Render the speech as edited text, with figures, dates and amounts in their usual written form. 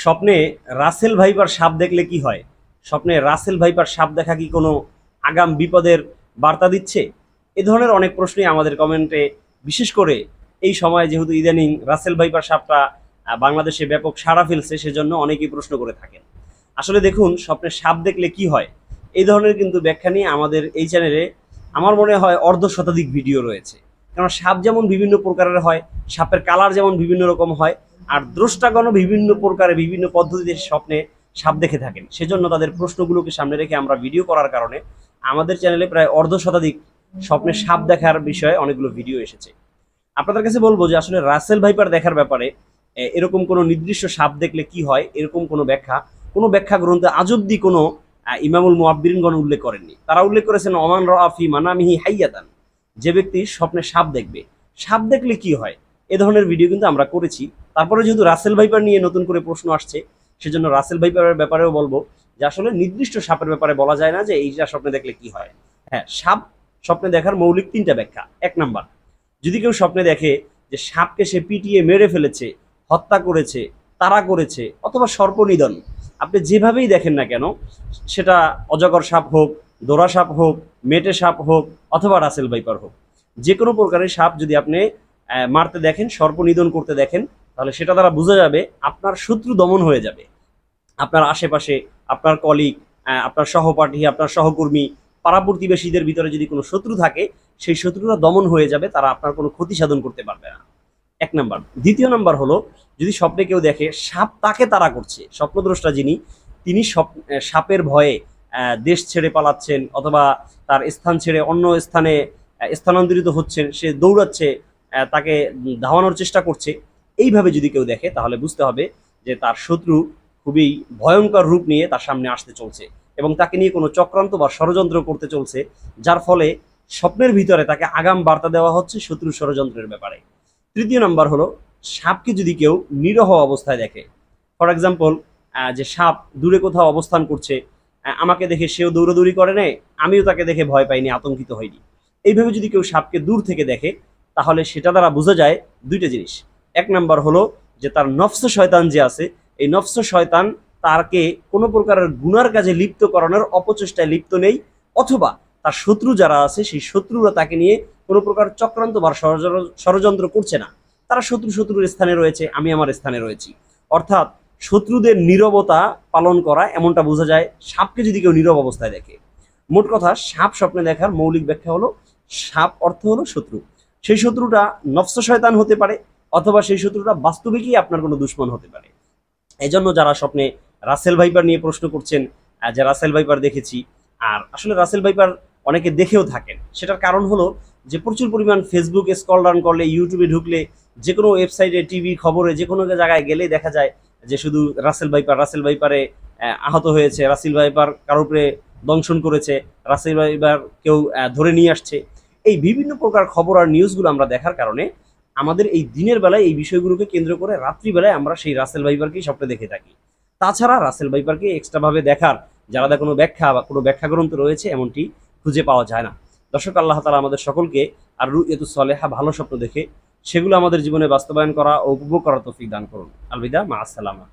স্বপ্নে Russell viper সাপ দেখলে কি হয়? স্বপ্নে রাসেল ভাইপার সাপ দেখা কি কোনো আগাম বিপদের বার্তা দিচ্ছে? এ ধরনের অনেক প্রশ্নই আমাদের কমেন্টে, বিশেষ করে এই সময় যেহেতু ইদানিং রাসেল ভাইপার সাপটা বাংলাদেশে ব্যাপক সাড়া ফেলছে, সেজন্য অনেকেই প্রশ্ন করে থাকেন। আসলে দেখুন, স্বপ্নে সাপ দেখলে কি হয়, এই ধরনের কিন্তু ব্যাখ্যা নিয়ে আমাদের এই চ্যানেলে আমার মনে হয় অর্ধ শতাধিক ভিডিও রয়েছে। কারণ সাপ যেমন বিভিন্ন প্রকারের হয়, সাপের কালার যেমন বিভিন্ন রকম হয়, আর দ্রষ্টাগণও বিভিন্ন প্রকারে বিভিন্ন পদ্ধতিতে স্বপ্নে সাপ দেখে থাকেন। সেজন্য তাদের প্রশ্নগুলোকে সামনে রেখে আমরা ভিডিও করার কারণে আমাদের চ্যানেলে প্রায় অর্ধ শতাধিক স্বপ্নে সাপ দেখার বিষয়ে অনেকগুলো ভিডিও এসেছে। আপনাদের কাছে বলবো যে আসলে রাসেল ভাইপার দেখার ব্যাপারে এরকম কোনো নির্দিষ্ট সাপ দেখলে কি হয়, এরকম কোনো ব্যাখ্যা গ্রন্থে আজ অব্দি কোনো ইমামুল মুআব্বিরিনগণ উল্লেখ করেননি। তারা উল্লেখ করেছেন ওমান রাফি মানামিহি হাইয়াতান, যে ব্যক্তি স্বপ্নে সাপ দেখবে, সাপ দেখলে কি হয়, এ ধরনের ভিডিও কিন্তু আমরা করেছি। তারপরে যেহেতু রাসেল ভাইপার নিয়ে নতুন করে প্রশ্ন আসছে, সেজন্য রাসেল ভাইপারের ব্যাপারেও বলবো যে আসলে নির্দিষ্ট সাপের ব্যাপারে বলা যায় না যে এইটা স্বপ্নে দেখলে কি হয়। হ্যাঁ, সাপ স্বপ্নে দেখার মৌলিক তিনটা ব্যাখ্যা। এক নাম্বার, যদি কেউ স্বপ্নে দেখে যে সাপকে সে পিটিয়ে মেরে ফেলেছে, হত্যা করেছে, তাড়া করেছে, অথবা সর্পনিধন, আপনি যেভাবেই দেখেন না কেন, সেটা অজগর সাপ হোক, দোরা সাপ হোক, মেটে সাপ হোক, অথবা রাসেল ভাইপার হোক, যে কোনো প্রকারের সাপ যদি আপনি মারতে দেখেন, সর্পনিধন করতে দেখেন, তাহলে সেটা দ্বারা বোঝা যাবে আপনার শত্রু দমন হয়ে যাবে। আপনার আশেপাশে আপনার কলিগ, আপনার সহপাঠী, আপনার সহকর্মী, পাড়া প্রতিবেশীদের ভিতরে যদি কোনো শত্রু থাকে, সেই শত্রুরা দমন হয়ে যাবে, তারা আপনার কোনো ক্ষতি সাধন করতে পারবে না। এক নাম্বার। দ্বিতীয় নাম্বার হলো, যদি স্বপ্নে কেউ দেখে সাপ তাকে তাড়া করছে, স্বপ্নদ্রষ্টা যিনি, তিনি সাপের ভয়ে দেশ ছেড়ে পালাচ্ছেন, অথবা তার স্থান ছেড়ে অন্য স্থানে স্থানান্তরিত হচ্ছেন, সে দৌড়াচ্ছে, তাকে ধাওয়ানোর চেষ্টা করছে, এইভাবে যদি কেউ দেখে, তাহলে বুঝতে হবে যে তার শত্রু খুবই ভয়ঙ্কর রূপ নিয়ে তার সামনে আসতে চলছে এবং তাকে নিয়ে কোনো চক্রান্ত বা ষড়যন্ত্র করতে চলছে, যার ফলে স্বপ্নের ভিতরে তাকে আগাম বার্তা দেওয়া হচ্ছে শত্রু ষড়যন্ত্রের ব্যাপারে। তৃতীয় নাম্বার হলো, সাপকে যদি কেউ নিরহ অবস্থায় দেখে, ফর এক্সাম্পল, যে সাপ দূরে কোথাও অবস্থান করছে, আমাকে দেখে সেও দৌড়াদৌড়ি করে নেয়, আমিও তাকে দেখে ভয় পাইনি, আতঙ্কিত হইনি, এইভাবে যদি কেউ সাপকে দূর থেকে দেখে, তাহলে সেটা দ্বারা বোঝা যায় দুইটা জিনিস। এক নাম্বার হলো যে তার নফস শয়তান যে আছে, এই নফস শয়তান তারকে কোনো প্রকারের গুনার কাজে লিপ্ত করানোর অপচেষ্টায় লিপ্ত নেই, অথবা তার শত্রু যারা আছে সেই শত্রুরা তাকে নিয়ে কোনো প্রকার চক্রান্ত বা ষড়যন্ত্র করছে না, তারা শত্রুর স্থানে রয়েছে, আমি আমার স্থানে রয়েছি। অর্থাৎ শত্রুদের নীরবতা পালন করা, এমনটা বোঝা যায় সাপকে যদি কেউ নীরব অবস্থায় দেখে। মোট কথা, সাপ স্বপ্নে দেখার মৌলিক ব্যাখ্যা হলো, সাপ অর্থ হলো শত্রু। সেই শত্রুটা নফস শয়তান হতে পারে, অথবা সেই শত্রুটা বাস্তবিকই আপনার কোনো দুশ্মন হতে পারে। এই জন্য যারা স্বপ্নে রাসেল ভাইপার নিয়ে প্রশ্ন করছেন, যে রাসেল ভাইপার দেখেছি, আর আসলে রাসেল ভাইপার অনেকে দেখেও থাকেন, সেটার কারণ হলো যে প্রচুর পরিমাণ ফেসবুকে স্ক্রল ডাউন করলে, ইউটিউবে ঢুকলে, যে কোনো ওয়েবসাইটে, টিভি খবরে, যে কোনো জায়গায় গেলেই দেখা যায় যে শুধু রাসেল ভাইপারে আহত হয়েছে, রাসেল ভাইপার কারোর উপরে দংশন করেছে, রাসেল ভাইপার কেউ ধরে নিয়ে আসছে। এই বিভিন্ন প্রকার খবর আর নিউজগুলো আমরা দেখার কারণে আমাদের এই দিনের বেলায় এই বিষয়গুলোকে কেন্দ্র করে রাত্রিবেলায় আমরা সেই রাসেল ভাইপারকেই স্বপ্নে দেখে থাকি। তাছাড়া রাসেল ভাইপারকে এক্সট্রাভাবে দেখার যারা কোনো ব্যাখ্যা বা কোনো ব্যাখ্যা গ্রন্থ রয়েছে, এমনটি খুঁজে পাওয়া যায় না। দর্শক, আল্লাহ তাআলা আমাদের সকলকে আর রুইয়াতুস সালেহা, ভালো স্বপ্ন দেখে সেগুলো আমাদের জীবনে বাস্তবায়ন করা ও উপভোগ করার তৌফিক দান করুন। আলবিদা, মা আসসালামা।